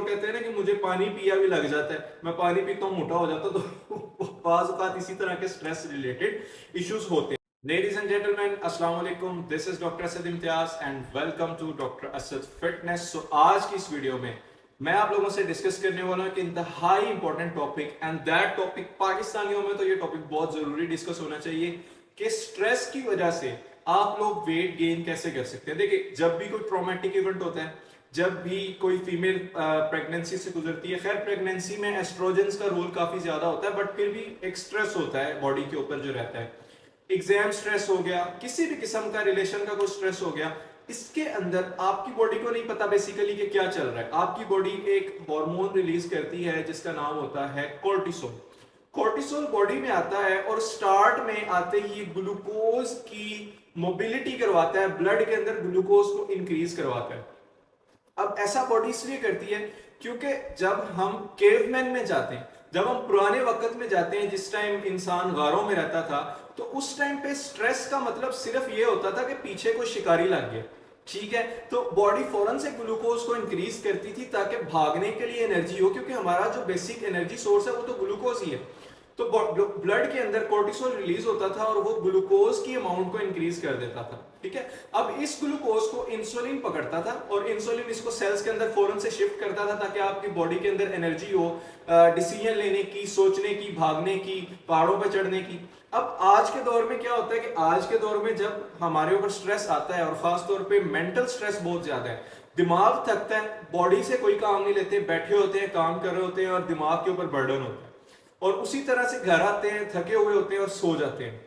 कहते हैं ना कि मुझे पानी पिया भी लग जाता है, मैं पानी पीता हूँ मोटा हो जाता हूँ, तो बाज़ औक़ात इसी तरह के स्ट्रेस रिलेटेड इश्यूज होते हैं। लेडीज एंड जेंटलमैन, अस्सलाम वालेकुम, this is doctor Asad Imtiaz and welcome to doctor Asad fitness. सो आज की इस वीडियो में मैं आप लोगों से डिस्कस करने वाला हूँ कि इंतहाई important topic, and that topic पाकिस्तानियों में तो ये टॉपिक बहुत जरूरी डिस्कस होना चाहिए कि स्ट्रेस की वजह से आप लोग वेट गेन कैसे कर सकते हैं। देखिए, जब भी कोई ट्रॉमेटिक इवेंट होता है, जब भी कोई फीमेल प्रेगनेंसी से गुजरती है, खैर प्रेगनेंसी में एस्ट्रोजेंस का रोल काफी ज्यादा होता है, बट फिर भी एक स्ट्रेस होता है बॉडी के ऊपर जो रहता है। एग्जाम स्ट्रेस हो गया, किसी भी किस्म का रिलेशन का कोई स्ट्रेस हो गया, इसके अंदर आपकी बॉडी को नहीं पता बेसिकली कि क्या चल रहा है। आपकी बॉडी एक हार्मोन रिलीज करती है जिसका नाम होता है कोर्टिसोल। कोर्टिसोल बॉडी में आता है और स्टार्ट में आते ही ग्लूकोज की मोबिलिटी करवाता है, ब्लड के अंदर ग्लूकोज को इंक्रीज करवाता है। अब ऐसा बॉडी इसलिए करती है क्योंकि जब हम केवमैन में जाते हैं, जब हम पुराने वक्त में जाते हैं, जिस टाइम इंसान गारों में रहता था, तो उस टाइम पे स्ट्रेस का मतलब सिर्फ ये होता था कि पीछे कोई शिकारी लग गया, ठीक है, तो बॉडी फौरन से ग्लूकोज को इंक्रीज करती थी ताकि भागने के लिए एनर्जी हो, क्योंकि हमारा जो बेसिक एनर्जी सोर्स है वो तो ग्लूकोज ही है। तो ब्लड के अंदर कोर्टिसोल रिलीज होता था और वो ग्लूकोज की अमाउंट को इंक्रीज कर देता था, ठीक है। अब इस ग्लूकोज को इंसुलिन पकड़ता था और इंसुलिन इसको सेल्स के अंदर फौरन से शिफ्ट करता था ताकि आपकी बॉडी के अंदर एनर्जी हो डिसीजन लेने की, सोचने की, भागने की, पहाड़ों पर चढ़ने की। अब आज के दौर में क्या होता है कि आज के दौर में जब हमारे ऊपर स्ट्रेस आता है, और खास तौर पे मेंटल स्ट्रेस बहुत ज्यादा है, दिमाग थकता है, बॉडी से कोई काम नहीं लेते, बैठे होते हैं, काम कर रहे होते हैं और दिमाग के ऊपर बर्डन होता है, और उसी तरह से घर आते हैं, थके हुए होते हैं और सो जाते हैं,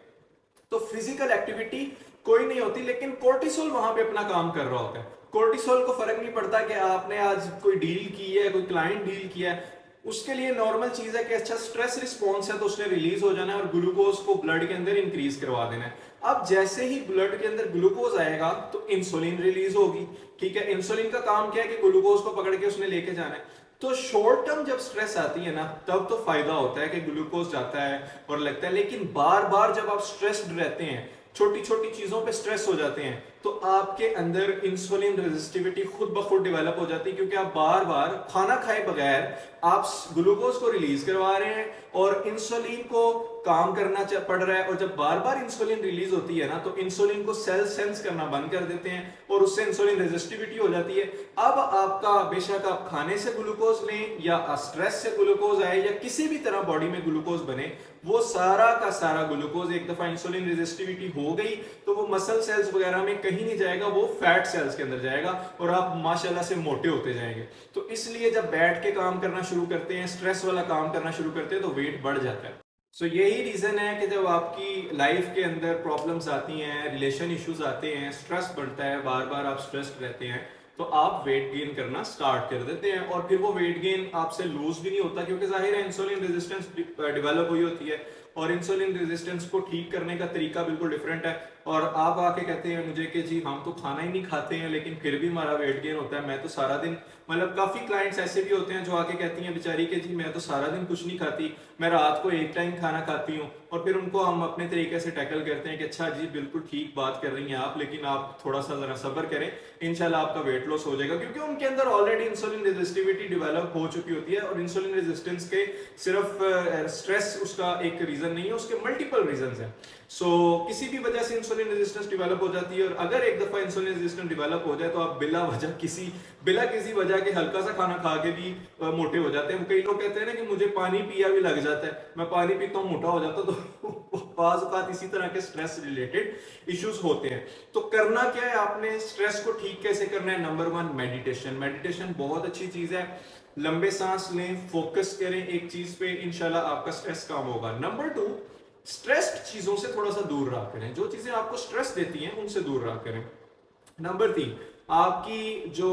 तो फिजिकल एक्टिविटी कोई नहीं होती, लेकिन कोर्टिसोल वहां पे अपना काम कर रहा होता है। कोर्टिसोल को फर्क नहीं पड़ता कि आपने आज कोई डील की है, कोई क्लाइंट डील किया है, उसके लिए नॉर्मल चीज है कि अच्छा स्ट्रेस रिस्पॉन्स है तो उसने रिलीज हो जाना है और ग्लूकोज को ब्लड के अंदर इंक्रीज करवा देना है। अब जैसे ही ब्लड के अंदर ग्लूकोज आएगा तो इंसुलिन रिलीज होगी, ठीक है। इंसुलिन का काम क्या है कि ग्लूकोज को पकड़ के उसने लेके जाना है। तो शॉर्ट टर्म जब स्ट्रेस आती है ना, तब तो फायदा होता है कि ग्लूकोज जाता है और लगता है, लेकिन बार बार जब आप स्ट्रेस्ड रहते हैं, छोटी छोटी चीजों पे स्ट्रेस हो जाते हैं, तो आपके अंदर इंसुलिन रेजिस्टिविटी खुद ब खुद डेवलप हो जाती है, क्योंकि आप बार बार खाना खाए बगैर आप ग्लूकोज को रिलीज करवा रहे हैं और इंसुलिन को काम करना पड़ रहा है। और जब बार बार इंसुलिन रिलीज होती है ना, तो इंसुलिन को सेल सेंस करना बंद कर देते हैं और उससे इंसुलिन रेजिस्टिविटी हो जाती है। अब आपका बेशक आप खाने से ग्लूकोज लें या स्ट्रेस से ग्लूकोज आए या किसी भी तरह बॉडी में ग्लूकोज बने, वो सारा का सारा ग्लूकोज एक दफा इंसुलिन रेजिस्टिविटी हो गई तो वो मसल सेल्स वगैरह में कहीं नहीं जाएगा, वो फैट सेल्स के अंदर जाएगा और आप माशाल्लाह से मोटे होते जाएंगे। तो इसलिए जब बैठ के काम करना शुरू करते हैं, स्ट्रेस वाला काम करना शुरू करते हैं, तो वेट बढ़ जाता है। सो यही रीजन है कि जब आपकी लाइफ के अंदर प्रॉब्लम्स आती हैं, रिलेशन इश्यूज आते हैं, स्ट्रेस बढ़ता है, बार बार आप स्ट्रेस्ड रहते हैं, तो आप वेट गेन करना स्टार्ट कर देते हैं। और फिर वो वेट गेन आपसे लूज भी नहीं होता, क्योंकि जाहिर है इंसुलिन रेजिस्टेंस डेवलप हुई होती है और इंसुलिन रेजिस्टेंस को ठीक करने का तरीका बिल्कुल डिफरेंट है। और आप आके कहते हैं मुझे कि जी हम तो खाना ही नहीं खाते हैं लेकिन फिर भी हमारा वेट गेन होता है, मैं तो सारा दिन, मतलब काफी क्लाइंट्स ऐसे भी होते हैं जो आके कहती हैं बेचारी के जी मैं तो सारा दिन कुछ नहीं खाती, मैं रात को एक टाइम खाना खाती हूँ। और फिर उनको हम अपने तरीके से टैकल करते हैं कि अच्छा जी बिल्कुल ठीक बात कर रही हैं आप, लेकिन आप थोड़ा सा जरा सब्र करें, इंशाल्लाह आपका वेट लॉस हो जाएगा, क्योंकि उनके अंदर ऑलरेडी इंसुलिन रेजिस्टिविटी डेवलप हो चुकी होती है। और इंसुलिन रेजिस्टेंस के सिर्फ स्ट्रेस उसका एक रीजन नहीं है, उसके मल्टीपल रीजन है। सो किसी भी वजह से इंसुलिन रेजिस्टेंस डेवलप हो जाती है, और अगर एक दफा इंसुलिन रेजिस्टेंस डेवलप हो जाए तो आप बिला किसी वजह के हल्का सा खाना खा के भी मोटे हो जाते हैं। कई लोग कहते हैं ना कि मुझे पानी पिया भी लग जाता है, मैं पानी पीता हूँ मोटा हो जाता हूँ, तो बाज़ औक़ात इसी तरह के स्ट्रेस रिलेटेड इश्यूज होते हैं। तो करना क्या है, आपने स्ट्रेस को ठीक कैसे करना है? Number 1, meditation. मेडिटेशन बहुत अच्छी चीज है, लंबे सांस लें, फोकस करें एक चीज पे, इंशाल्लाह आपका स्ट्रेस कम होगा। नंबर 2, स्ट्रेस्ड चीजों से थोड़ा सा दूर रहा करें, जो चीजें आपको स्ट्रेस देती हैं उनसे दूर रहा करें। नंबर 3, आपकी जो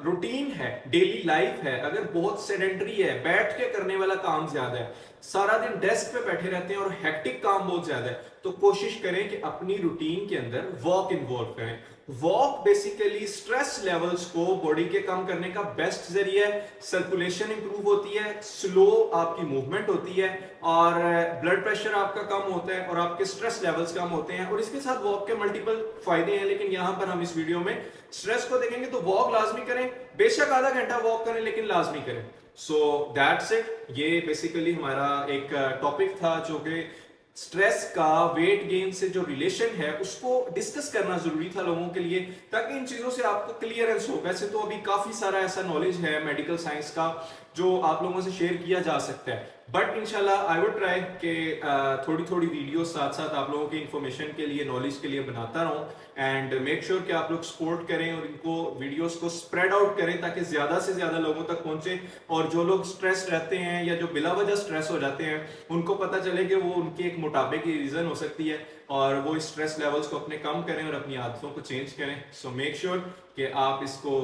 रूटीन है, डेली लाइफ है, अगर बहुत सेडेंटरी है, बैठ के करने वाला काम ज्यादा है, सारा दिन डेस्क पे बैठे रहते हैं और हेक्टिक काम बहुत ज्यादा है, तो कोशिश करें कि अपनी रूटीन के अंदर वॉक इन्वॉल्व करें। वॉक बेसिकली स्ट्रेस लेवल्स को बॉडी के कम करने का बेस्ट जरिया है। सर्कुलेशन इंप्रूव होती है, स्लो आपकी मूवमेंट होती है और ब्लड प्रेशर आपका कम होता है और आपके स्ट्रेस लेवल्स कम होते हैं। और इसके साथ वॉक के मल्टीपल फायदे हैं, लेकिन यहां पर हम इस वीडियो में स्ट्रेस को देखेंगे। तो वॉक लाजमी करें, बेशक आधा घंटा वॉक करें लेकिन लाजमी करें। So that's it. ये बेसिकली हमारा एक टॉपिक था जो कि स्ट्रेस का वेट गेन से जो रिलेशन है उसको डिस्कस करना जरूरी था लोगों के लिए, ताकि इन चीजों से आपको क्लियरेंस हो। वैसे तो अभी काफी सारा ऐसा नॉलेज है मेडिकल साइंस का जो आप लोगों से शेयर किया जा सकता है, बट इंशाल्लाह आई वुड ट्राई कि थोड़ी थोड़ी वीडियो साथ साथ आप लोगों की इंफॉर्मेशन के लिए, नॉलेज के लिए बनाता रहूं। एंड मेक श्योर कि आप लोग सपोर्ट करें और इनको वीडियोस को स्प्रेड आउट करें ताकि ज्यादा से ज्यादा लोगों तक पहुंचे। और जो लोग स्ट्रेस रहते हैं या जो बिला वजह स्ट्रेस हो जाते हैं उनको पता चले कि वो उनके एक मोटापे की रीजन हो सकती है और वो स्ट्रेस लेवल्स को अपने कम करें और अपनी आदतों को चेंज करें। सो मेक श्योर कि आप इसको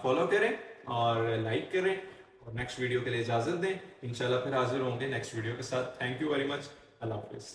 फॉलो करें और लाइक करें और नेक्स्ट वीडियो के लिए इजाजत दें। इंशाल्लाह फिर हाजिर होंगे नेक्स्ट वीडियो के साथ। Thank you very much. Allah Hafiz.